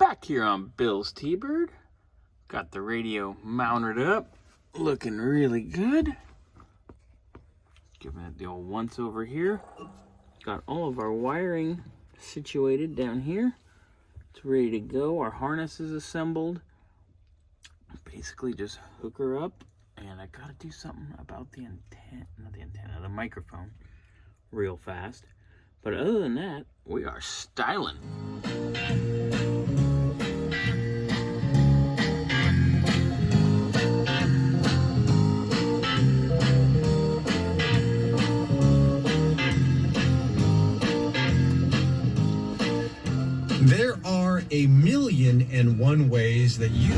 back here on Bill's T-Bird. Got the radio mounted up, looking really good. Giving it the old once over here. Got all of our wiring situated down here. It's ready to go. Our harness is assembled. Basically just hook her up, and I gotta do something about the the microphone real fast. But other than that, we are styling. There are 1,000,001 ways that you...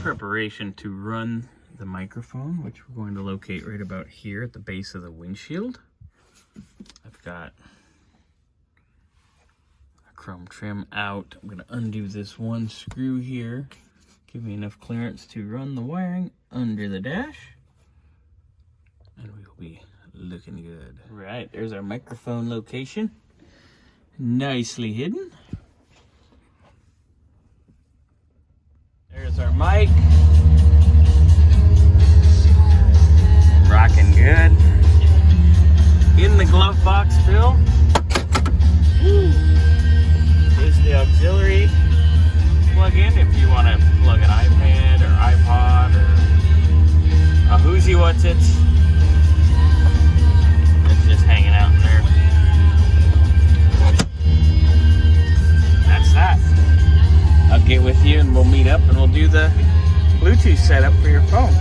Preparation to run the microphone, which we're going to locate right about here at the base of the windshield. I've got a chrome trim out. I'm going to undo this one screw here, give me enough clearance to run the wiring under the dash, and we will be looking good. Right, there's our microphone location, nicely hidden. There's our mic. Rocking good. In the glove box, Bill. There's the auxiliary plug-in if you want to plug an iPad or iPod or a whoozy what's it. It's just hanging out in there. That's that. I'll get with you and we'll meet up and we'll do the Bluetooth setup for your phone.